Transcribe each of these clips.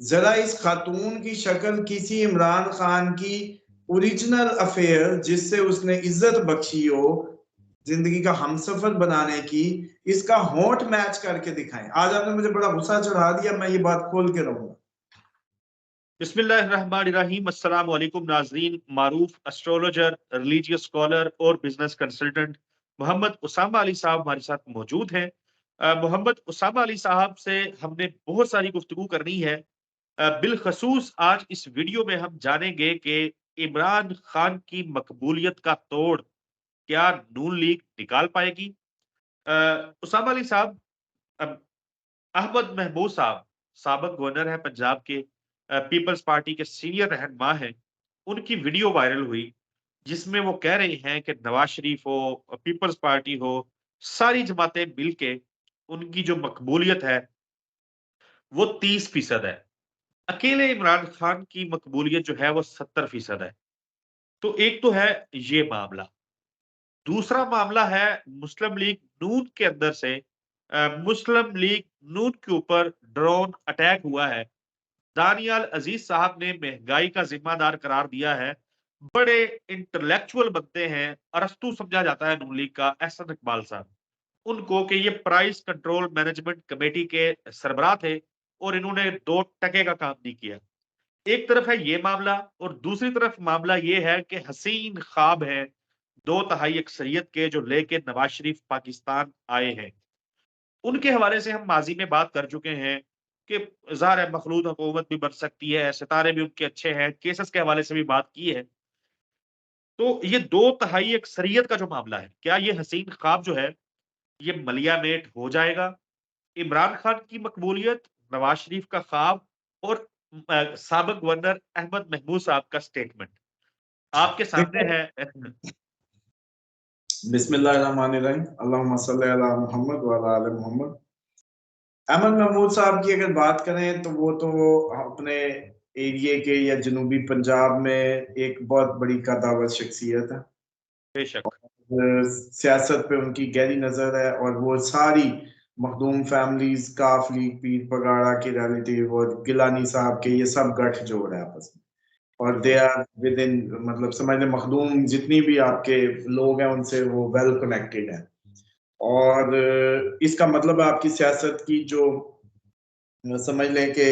जरा इस खातून की शक्ल किसी इमरान खान की ओरिजिनल अफेयर जिससे उसने इज्जत बख्शी हो, जिंदगी का हमसफर बनाने की, इसका होंठ मैच करके दिखाएं। आज आपने मुझे बड़ा गुस्सा चढ़ा दिया, मैं ये बात खोल के रहूंगा। बिस्मिल्लाहिर्रहमानिर्रहीम। अस्सलाम वालेकुम नाजरीन। मारूफ एस्ट्रोलॉजर, रिलीजियस स्कॉलर और बिजनेस कंसल्टेंट मोहम्मद उसामा अली साहब हमारे साथ मौजूद हैं। मोहम्मद उसामा अली साहब से हमने बहुत सारी गुफ्तगू करनी है। बिलखसूस आज इस वीडियो में हम जानेंगे कि इमरान खान की मकबूलियत का तोड़ क्या नून लीग निकाल पाएगी। उसामा अली साहब, अहमद महमूद साहब साबिक गवर्नर है पंजाब के, पीपल्स पार्टी के सीनियर रहनुमा हैं। उनकी वीडियो वायरल हुई जिसमें वो कह रहे हैं कि नवाज शरीफ हो, पीपल्स पार्टी हो, सारी जमातें मिलके उनकी जो मकबूलियत है वो 30% है। अकेले इमरान खान की मकबूलियत जो है वो 70% है। तो एक तो है ये मामला। दूसरा मामला है मुस्लिम लीग नून के अंदर से, मुस्लिम लीग नून के ऊपर ड्रोन अटैक हुआ है। दानियाल अजीज साहब ने महंगाई का जिम्मेदार करार दिया है। बड़े इंटेलेक्चुअल बनते हैं, अरस्तू समझा जाता है नून लीग का, एहसन इकबाल साहब, उनको कि ये प्राइस कंट्रोल मैनेजमेंट कमेटी के सरबराह थे और इन्होंने 2 टके का काम नहीं किया। एक तरफ है ये मामला और दूसरी तरफ मामला ये है कि हसीन ख्वाब है 2 तिहाई अक्सरियत के जो लेके नवाज शरीफ पाकिस्तान आए हैं। उनके हवाले से हम माजी में बात कर चुके हैं कि ज़ाहिर है मखलूत हुकूमत भी बन सकती है, सितारे भी उनके अच्छे हैं, केसेस के हवाले से भी बात की है। तो ये 2 तिहाई अक्सरियत का जो मामला है, क्या ये हसीन ख्वाब जो है ये मलियामेट हो जाएगा? इमरान खान की मकबूलियत, नवाज शरीफ का ख्वाब और साबिक गवर्नर अहमद महमूद साहब का स्टेटमेंट आपके सामने देखो, है। बिस्मिल्लाहिर्रहमानिर्रहीम, अल्लाहुम्मा सल्ली अला मोहम्मद व अला आले मोहम्मद। अहमद महमूद साहब की अगर बात करें तो वो अपने एरिया के या जनूबी पंजाब में एक बहुत बड़ी कदावर शख्सियत है। बेशक। सियासत पे उनकी गहरी नजर है और वो सारी मखदूम फैमिलीज, काफ लीग, पीर पगाड़ा के रिलेटिव और गिलानी साहब के, ये सब गठ जोड़ है आपस में। और दे आर विद इन, मतलब समझ लें मखदूम जितनी भी आपके लोग हैं उनसे वो वेल कनेक्टेड है। और इसका मतलब है आपकी सियासत की जो, समझ लें कि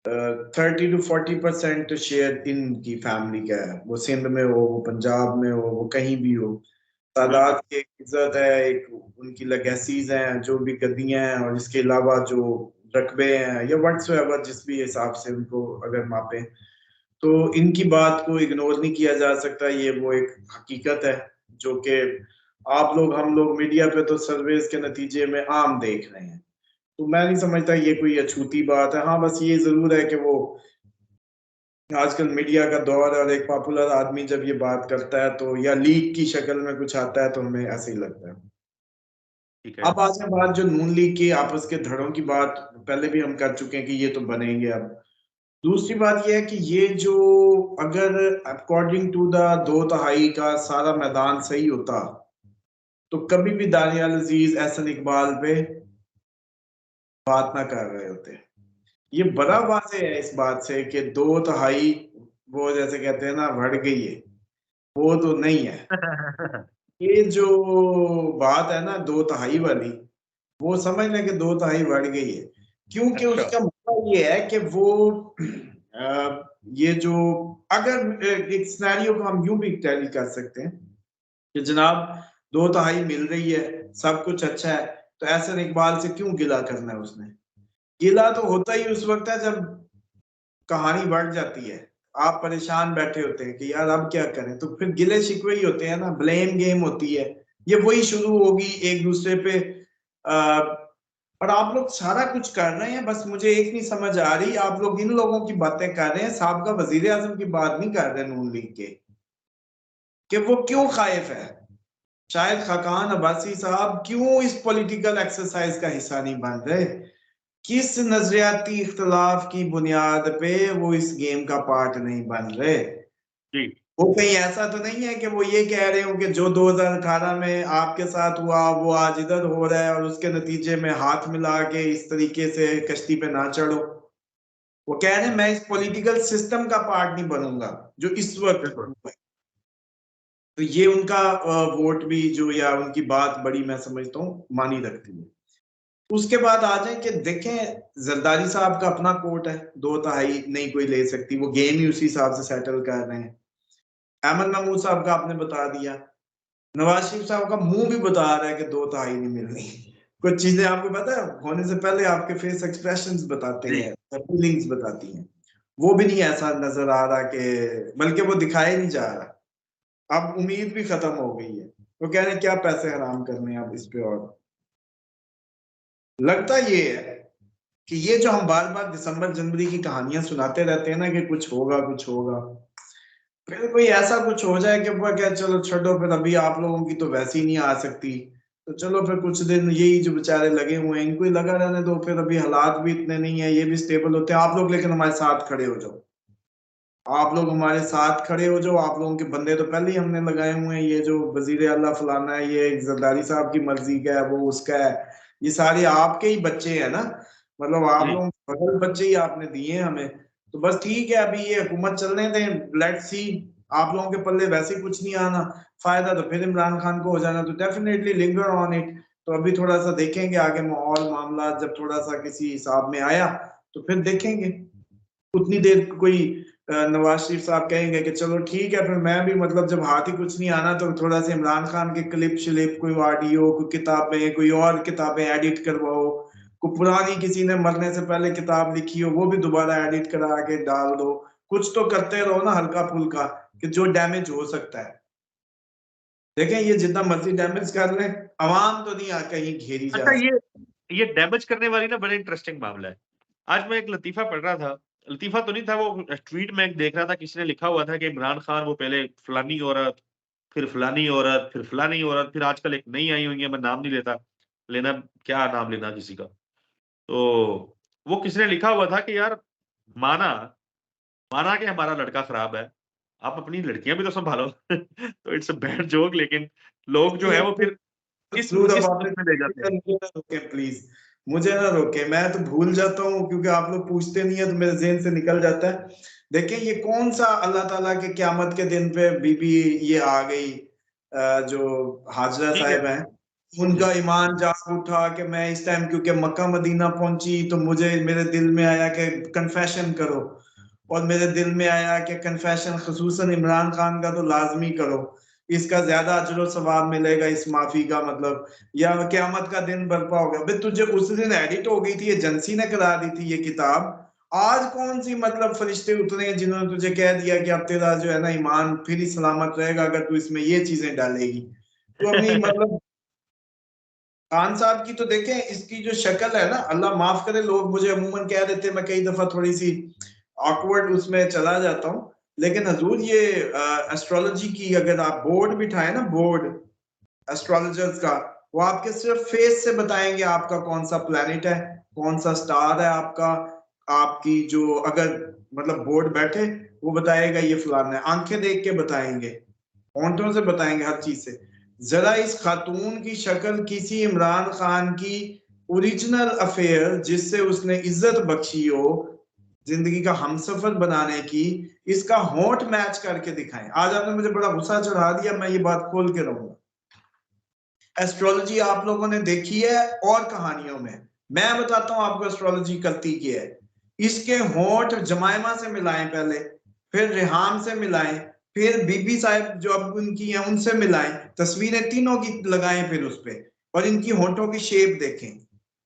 30 to 40% शेयर इनकी फैमिली का है। वो सिंध में हो, वो पंजाब में हो, वो कहीं भी हो, बिल्कुल। तादाद की एक इज्जत है, एक उनकी लेगेसीज हैं, जो भी गद्दियां हैं, और इसके अलावा जो रकबे हैं या व्हाट्सएवर जिस भी हिसाब से उनको अगर मापें, तो इनकी बात को इग्नोर नहीं किया जा सकता। ये वो एक हकीकत है जो कि आप लोग, हम लोग मीडिया पे तो सर्वेस के नतीजे में आम देख रहे हैं। तो मैं नहीं समझता ये कोई अछूती बात है। हाँ, बस ये जरूर है कि वो आजकल मीडिया का दौर है और एक पॉपुलर आदमी जब ये बात करता है तो या लीक की शक्ल में कुछ आता है तो हमें ऐसे ही लगता है। ठीक है। अब आज है बात जो नून लीग के आपस के धड़ों की बात, पहले भी हम कर चुके हैं कि ये तो बनेंगे। अब दूसरी बात यह है कि ये जो, अगर अकॉर्डिंग टू द 2 तिहाई का सारा मैदान सही होता तो कभी भी दानियाल अजीज, एहसन इकबाल पे बात ना कर रहे होते। ये बड़ा वाजे है इस बात से कि 2 तिहाई, वो जैसे कहते हैं ना, बढ़ गई है, वो तो नहीं है। ये जो बात है ना 2 तिहाई वाली, वो समझ लें कि 2 तिहाई बढ़ गई है। क्योंकि अच्छा। उसका मतलब ये है कि वो ये जो, अगर एक सिनेरियो को हम यूं भी टैली कर सकते हैं कि जनाब 2 तिहाई मिल रही है, सब कुछ अच्छा है, तो एहसन इकबाल से क्यों गिला करना है उसने? गिला तो होता ही उस वक्त है जब कहानी बढ़ जाती है, आप परेशान बैठे होते हैं कि यार अब क्या करें, तो फिर गिले शिकवे ही होते हैं ना, ब्लेम गेम होती है। ये वही शुरू होगी एक दूसरे पे। आ, और आप लोग सारा कुछ कर रहे हैं, बस मुझे एक नहीं समझ आ रही, आप लोग इन लोगों की बातें कर रहे हैं, साहब का वजीर आजम की बात नहीं कर रहे नून लीग के, कि वो क्यों खाइफ है। शायद खाकान अब्बासी साहब क्यों इस पॉलिटिकल एक्सरसाइज का हिस्सा नहीं बन रहे? किस नजरियाती इख्तलाफ की बुनियाद पे वो इस गेम का पार्ट नहीं बन रहे? जी। वो कहीं ऐसा तो नहीं है कि वो ये कह रहे हो कि जो 2018 में आपके साथ हुआ वो आज इधर हो रहा है और उसके नतीजे में हाथ मिला के इस तरीके से कश्ती पे ना चढ़ो? वो कह रहे हैं मैं इस पॉलिटिकल सिस्टम का पार्ट नहीं बनूंगा जो इस वक्त हुआ है। तो ये उनका वोट भी जो या उनकी बात बड़ी मैं समझता हूँ मानी रखती है। उसके बाद आ जाए कि देखें जरदारी साहब का अपना कोर्ट है, 2/3 नहीं कोई ले सकती, वो गेम ही उसी हिसाब से सेटल कर रहे हैं। अहमद महमूद साहब का आपने बता दिया, नवाज शरीफ साहब का मुंह भी बता रहा है कि 2/3 नहीं मिलनी। कुछ चीजें आपको पता है होने से पहले आपके फेस एक्सप्रेशंस बताते हैं, फीलिंग्स बताती हैं, वो भी नहीं ऐसा नजर आ रहा कि, बल्कि वो दिखाया नहीं जा रहा। अब उम्मीद भी खत्म हो गई है, वो कह रहे हैं क्या पैसे हराम करने हैं अब इस पे। और लगता ये है कि ये जो हम बार बार दिसंबर जनवरी की कहानियां सुनाते रहते हैं ना कि कुछ होगा कुछ होगा, फिर कोई ऐसा कुछ हो जाए कि वो क्या चलो छोड़ो, फिर अभी आप लोगों की तो वैसे ही नहीं आ सकती, तो चलो फिर कुछ दिन यही जो बेचारे लगे हुए हैं इनको ही लगा रहने दो, फिर अभी हालात भी इतने नहीं है, ये भी स्टेबल होते हैं आप लोग, लेकिन हमारे साथ खड़े हो जाओ, आप लोग हमारे साथ खड़े हो जाओ। आप लोगों के बंदे तो पहले ही हमने लगाए हुए हैं, ये जो वजीर आला फलाना है ये जरदारी साहब की मर्जी का है, वो उसका है, ये सारे आपके ही बच्चे हैं ना, मतलब आप लोगों के बगल बच्चे ही आपने दिए हैं हमें। तो बस ठीक है अभी ये हुकूमत चलने दें, लेट्स सी, आप लोगों के पल्ले वैसे ही कुछ नहीं आना, फायदा तो फिर इमरान खान को हो जाना, तो डेफिनेटली लिंगर ऑन इट। तो अभी थोड़ा सा देखेंगे आगे माहौल मामला जब थोड़ा सा किसी हिसाब में आया तो फिर देखेंगे। उतनी देर कोई नवाज शरीफ साहब कहेंगे कि चलो ठीक है, फिर मैं भी मतलब जब हाथ ही कुछ नहीं आना तो थोड़ा सा इमरान खान के क्लिप शिलिप, कोई ऑडियो, कोई किताबें, कोई और किताबें एडिट करवाओ, कोई पुरानी किसी ने मरने से पहले किताब लिखी हो वो भी दोबारा एडिट करा के डाल दो, कुछ तो करते रहो ना हल्का फुल्का, कि जो डैमेज हो सकता है। देखें ये जितना मर्जी डैमेज कर लें, आवाम तो नहीं कहीं घेरी जा अच्छा, सकती। ये डैमेज करने वाली ना बड़ा इंटरेस्टिंग मामला है। आज मैं एक लतीफा पढ़ रहा था, लतीफा तो नहीं था, वो ट्वीट में एक देख रहा था, किसी ने लिखा हुआ था कि इमरान खान वो पहले फलानी औरत, फिर फलानी औरत, फिर फलानी औरत, फिर आजकल एक नई आई हुई है, मैं नाम नहीं लेना क्या नाम लेना किसी का। तो वो किसी ने लिखा हुआ था कि यार माना माना कि हमारा लड़का खराब है, आप अपनी लड़कियां भी तो संभालो। तो इट्स अ बैड जोक, लेकिन लोग जो है वो फिर इस इस आपने में ले जाते हैं। मुझे ना रोके प्लीज, मुझे ना रोके, मैं तो भूल जाता हूँ क्योंकि आप लोग पूछते नहीं है तो मेरे ज़हन से निकल जाता है। देखिए ये कौन सा अल्लाह ताला के क़यामत के दिन पे बीबी ये आ गई, जो हाजरा ठीक है। साहिब हैं, उनका ईमान जाग उठा कि मैं इस टाइम क्योंकि मक्का मदीना पहुंची तो मुझे मेरे दिल में आया कि कन्फेशन करो, और मेरे दिल में आया कि कन्फेशन खसूसन इमरान खान का तो लाजमी करो, इसका ज्यादा अजर सवाब मिलेगा इस माफी का, मतलब या क्यामत का दिन बर्पा हो गया। भाई तुझे उस दिन एडिट हो गई थी, ये एजेंसी ने करा दी थी ये किताब, आज कौन सी मतलब फरिश्ते उतरे हैं जिन्होंने तुझे कह दिया कि अब तेरा जो है ना ईमान फिर ही सलामत रहेगा अगर तू इसमें ये चीजें डालेगी। तो अपनी मतलब खान साहब की तो देखें, इसकी जो शक्ल है ना, अल्लाह माफ करे, लोग मुझे अमूमन कह देते, मैं कई दफा थोड़ी सी ऑकवर्ड उसमें चला जाता हूँ, लेकिन हजूर ये एस्ट्रोलॉजी की अगर आप बोर्ड बिठाए ना, बोर्ड एस्ट्रोलॉजर्स का, वो आपके सिर्फ फेस से बताएंगे आपका कौन सा प्लेनेट है, कौन सा स्टार है आपका, आपकी जो अगर मतलब बोर्ड बैठे वो बताएगा ये फलाना है, आंखें देख के बताएंगे, होंठों से बताएंगे, हर चीज से। जरा इस खातून की शक्ल किसी इमरान खान की ओरिजिनल अफेयर जिससे उसने इज्जत बख्शी हो, जिंदगी का हमसफर बनाने की, इसका होंठ मैच करके दिखाएं। आज आपने मुझे बड़ा गुस्सा चढ़ा दिया, मैं ये बात खोल के रहूंगा। एस्ट्रोलॉजी आप लोगों ने देखी है और कहानियों में, मैं बताता हूं आपको एस्ट्रोलॉजी करती क्या है। इसके होंठ जमायमा से मिलाएं पहले, फिर रेहाम से मिलाएं, फिर बीबी साहब जो अब उनकी हैं उनसे मिलाएं, तस्वीरें तीनों की लगाएं फिर उस पर, और इनकी होंठों की शेप देखें,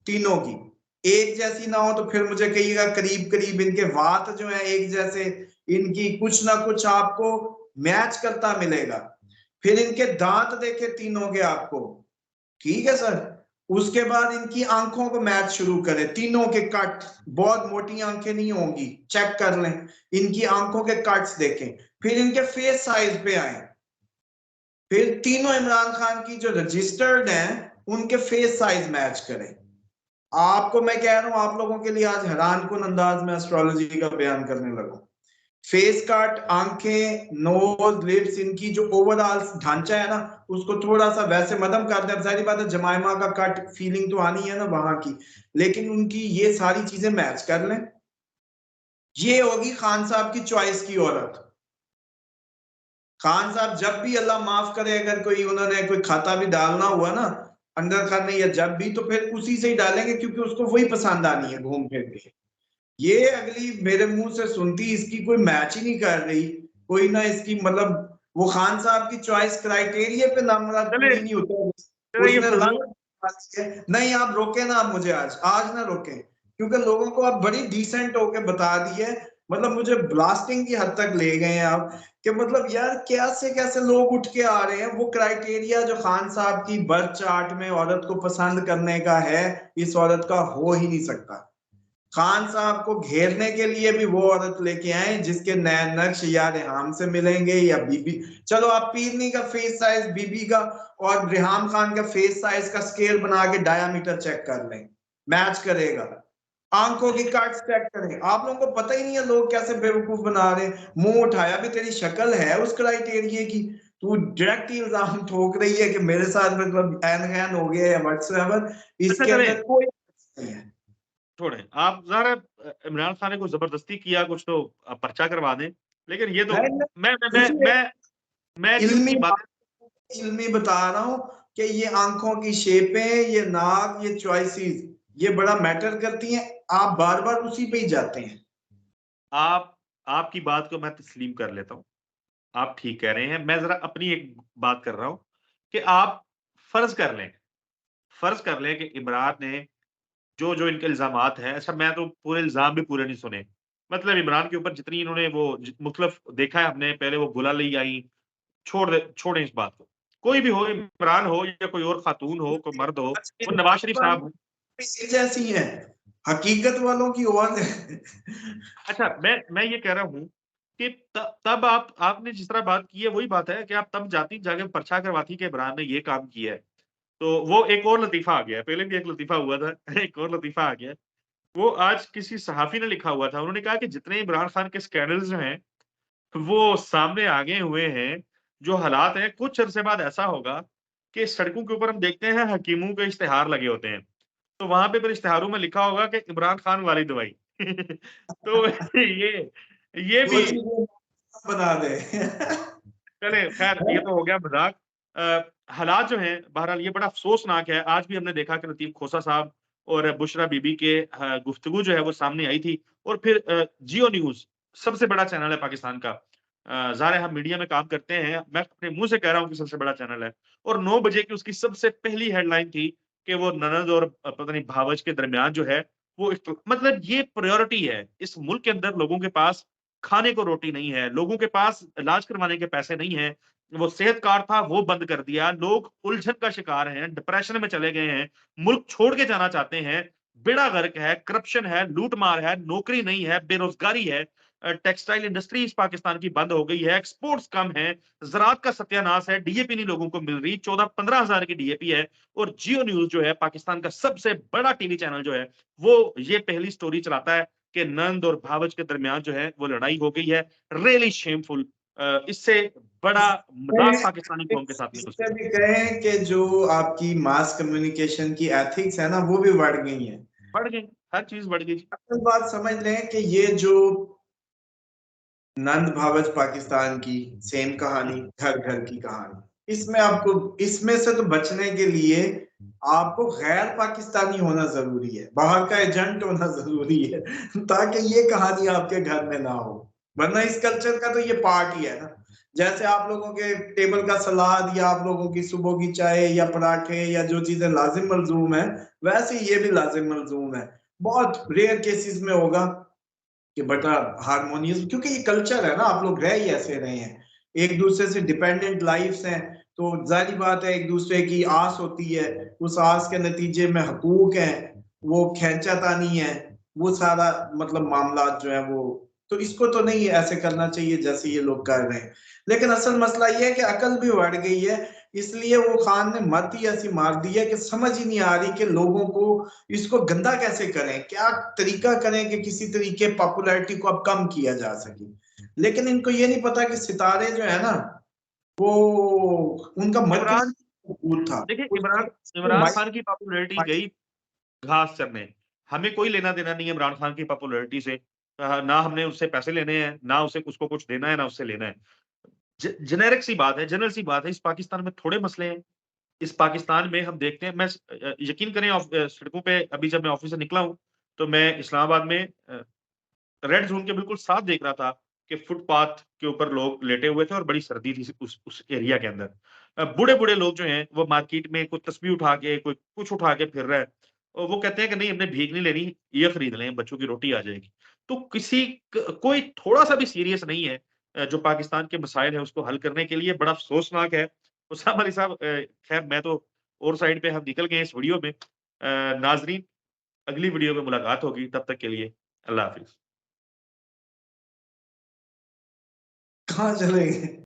तीनों की एक जैसी ना हो तो फिर मुझे कहिएगा करीब करीब इनके वात जो है एक जैसे, इनकी कुछ ना कुछ आपको मैच करता मिलेगा। फिर इनके दांत देखे तीनों के आपको, ठीक है सर। उसके बाद इनकी आंखों को मैच शुरू करें, तीनों के कट, बहुत मोटी आंखें नहीं होंगी, चेक कर लें, इनकी आंखों के कट्स देखें। फिर इनके फेस साइज पे आए, फिर तीनों इमरान खान की जो रजिस्टर्ड हैं उनके फेस साइज मैच करें। आपको मैं कह रहा हूं, आप लोगों के लिए आज हैरान कुन अंदाज में एस्ट्रोलॉजी का बयान करने लगा। फेस कट, आंखें, नोज, लिप्स, इनकी जो ओवरऑल ढांचा है ना उसको थोड़ा सा वैसे मदम कर दे। सारी बात है जमाइमा का कट फीलिंग तो आनी है ना वहां की, लेकिन उनकी ये सारी चीजें मैच कर लें। ये होगी खान साहब की चॉइस की औरत। खान साहब जब भी, अल्लाह माफ करे, अगर कोई उन्होंने कोई खाता भी डालना हुआ ना अंदर खाने या जब भी, तो फिर उसी से ही डालेंगे क्योंकि उसको वही पसंद आनी है घूम फिर के। ये अगली मेरे मुंह से सुनती, इसकी कोई मैच ही नहीं कर रही, कोई ना इसकी मतलब वो खान साहब की चॉइस क्राइटेरिया पे ना मतलब चले पूरी नहीं होता। चले ये उसने फजूल। लाल नहीं, आप रोके ना, आप मुझे आज आज ना रोके, क्योंकि लोगों को आप बड़ी डिसेंट होके बता दी है, मतलब मुझे ब्लास्टिंग की हद तक ले गए हैं आप, कि मतलब यार कैसे कैसे लोग उठ के आ रहे हैं। वो क्राइटेरिया जो खान साहब की बर्थ चार्ट में औरत को पसंद करने का है, इस औरत का हो ही नहीं सकता। खान साहब को घेरने के लिए भी वो औरत लेके आए जिसके नैन नक्श या रेहाम से मिलेंगे या बीबी। चलो आप पीरनी का फेस साइज बीबी का और रेहाम खान का फेस साइज का स्केल बना के डायामीटर चेक कर लें, मैच करेगा। आंखों की कट्स चेक करें। आप लोगों को पता ही नहीं है लोग कैसे बेवकूफ बना रहे हैं। मुंह उठाया भी तेरी शक्ल है उस क्राइटेरिया की, तू डायरेक्ट इल्जाम ठोक रही है कि मेरे साथ मतलब एन गैन हो गया या व्हाट्सएवर। अच्छा इसके चले अंदर कोई नहीं है। छोड़े आप जरा, इमरान खान ने को जबरदस्ती किया कुछ तो पर्चा करवा दें, लेकिन ये तो मैं मैं मैं मैं मुझे मैं, मैं जो इल्मी इनकी बातें। इल्मी बता रहा हूं कि ये आंखों की शेपें, ये नाक, ये चॉइसेस, ये बड़ा मैटर करती हैं। आप बार बार उसी पे ही जाते हैं। आप आपकी बात को मैं तस्लीम कर लेता हूँ, आप ठीक कह रहे हैं। मैं जरा अपनी एक बात कर रहा हूँ कि आप फर्ज कर लें फर्ज कर लें कि इमरान ने जो जो इनके इल्जामात हैं, अच्छा मैं तो पूरे इल्जाम भी पूरे नहीं सुने, मतलब इमरान के ऊपर जितनी इन्होंने वो मुख्तलिफ देखा है हमने, पहले वो बुला आई, छोड़ें इस बात को। कोई भी हो, इमरान हो या कोई और खातून हो, कोई मर्द हो, वो नवाज शरीफ साहब हो। जैसी है, हकीकत वालों की और है। अच्छा, मैं ये कह रहा हूँ कि तब आपने जिस तरह बात की है वही बात है कि आप तब जाती जाके पर्चा करवाती कि इमरान ने ये काम किया है। तो वो एक और लतीफ़ा आ गया है, पहले भी एक लतीफ़ा हुआ था, एक और लतीफ़ा आ गया है। वो आज किसी सहाफ़ी ने लिखा हुआ था, उन्होंने कहा कि जितने इमरान खान के स्कैंडल्स जो हैं, वो सामने आगे हुए हैं, जो हालात हैं, कुछ अरसे बाद ऐसा होगा कि सड़कों के ऊपर हम देखते हैं हकीमों के इश्तिहार लगे होते हैं। तो वहाँ पे फिर इश्तिहारों में लिखा होगा कि इमरान खान वाली दवाई। तो ये वो भी चीजें बना दे। चलें, ख़ैर ये तो हो गया मज़ाक। हालात जो हैं बहरहाल ये बड़ा अफ़सोसनाक है। आज भी हमने देखा कि लतीफ़ खोसा साहब और बुशरा बीबी के गुफ्तगू जो है वो सामने आई थी, और फिर जियो न्यूज़ सबसे बड़ा चैनल है पाकिस्तान का। ज़ाहिर है हम मीडिया में काम करते हैं, मैं अपने मुँह से कह रहा हूँ कि सबसे बड़ा चैनल है, और 9 बजे की उसकी सबसे पहली हेडलाइन थी कि वो ननद और पता नहीं भावज के दरमियान जो है वो मतलब ये प्रायोरिटी है। इस मुल्क के अंदर लोगों के पास खाने को रोटी नहीं है, लोगों के पास इलाज करवाने के पैसे नहीं हैं, वो सेहत कार्ड था वो बंद कर दिया, लोग उलझन का शिकार हैं, डिप्रेशन में चले गए हैं, मुल्क छोड़ के जाना चाहते हैं, बेड़ा गर्क है, करप्शन है, लूट-मार है, नौकरी नहीं है, बेरोज़गारी है, टेक्सटाइल इंडस्ट्री इस पाकिस्तान की बंद हो गई है, एक्सपोर्ट्स कम है, ज़राअत का सत्यानाश है, डीएपी नहीं लोगों को मिल रही, 14-15 हज़ार की डीएपी है, और जियो न्यूज़ जो है पाकिस्तान का सबसे बड़ा टीवी चैनल जो है, वो ये पहली स्टोरी चलाता है कि नंद और भावज के दरमियान जो है वो लड़ाई हो गई है। Really shameful. इससे बड़ा मज़ाक पाकिस्तानी कौम के साथ नहीं हो इससे सकता। भी कहें कि जो आपकी मास कम्युनिकेशन की एथिक्स है ना, वो भी बढ़ गई है। बढ़ गई, हर चीज़ बढ़ गई। असल बात समझ लें कि ये जो नंद भावज पाकिस्तान की सेम कहानी, घर घर की कहानी, इसमें आपको, इसमें से तो बचने के लिए आपको गैर पाकिस्तानी होना जरूरी है, बाहर का एजेंट होना जरूरी है, ताकि ये कहानी आपके घर में ना हो। वरना इस कल्चर का तो ये पार्ट ही है ना। जैसे आप लोगों के टेबल का सलाद या आप लोगों की सुबह की चाय या पराठे या जो चीजें लाजिम मलजूम है, वैसे ये भी लाजिम मलजूम है। बहुत रेयर केसेस में होगा कि बड़ा हारमोनियस, क्योंकि ये कल्चर है ना, आप लोग रह ही ऐसे रहे हैं, एक दूसरे से डिपेंडेंट लाइफ्स हैं, तो जारी बात है एक दूसरे की आस होती है, उस आस के नतीजे में हकूक है, वो खींचातानी है, वो सारा मतलब मामला जो है वो, तो इसको तो नहीं ऐसे करना चाहिए जैसे ये लोग कर रहे हैं। लेकिन असल मसला ये है कि अकल भी बढ़ गई है, इसलिए वो खान ने मत ही ऐसी मार दी है कि समझ ही नहीं आ रही कि लोगों को इसको गंदा कैसे करें, क्या तरीका करें कि किसी तरीके पॉपुलैरिटी को अब कम किया जा सके। लेकिन इनको ये नहीं पता कि सितारे जो है ना, वो उनका मरकज इमरान था देखिए, उसके इमरान खान की पॉपुलैरिटी गई घास चरने। हमें कोई लेना-देना नहीं है इमरान खान की पॉपुलैरिटी से। ना हमने उससे पैसे लेने हैं, ना उसे उसको कुछ देना है, ना उससे लेना है। जेनेरिक सी बात है, जनरल सी बात है, इस पाकिस्तान में थोड़े मसले हैं। इस पाकिस्तान में हम देखते हैं, यकीन करें, सड़कों पे अभी जब मैं ऑफिस से निकला हूँ, तो मैं इस्लामाबाद में रेड ज़ोन के बिल्कुल साथ देख रहा था कि फुटपाथ के ऊपर लोग लेटे हुए थे और बड़ी सर्दी थी उस एरिया के अंदर। बूढ़े-बूढ़े लोग जो हैं, वो मार्केट में कोई तस्बीह उठा के, कोई कुछ उठा के फिर रहा है। और वो कहते हैं कि नहीं, हमने भीख नहीं लेनी, ये खरीद लें, बच्चों की रोटी आ जाएगी। तो कोई थोड़ा-सा भी सीरियस नहीं है जो पाकिस्तान के मसाइल हैं उसको हल करने के लिए। बड़ा अफ़सोसनाक है। उसामा अली साहब, खैर मैं तो और साइड पे हम निकल गए इस वीडियो में। नाज़रीन, अगली वीडियो में मुलाकात होगी, तब तक के लिए अल्लाह हाफ़िज़। कहाँ चले गए?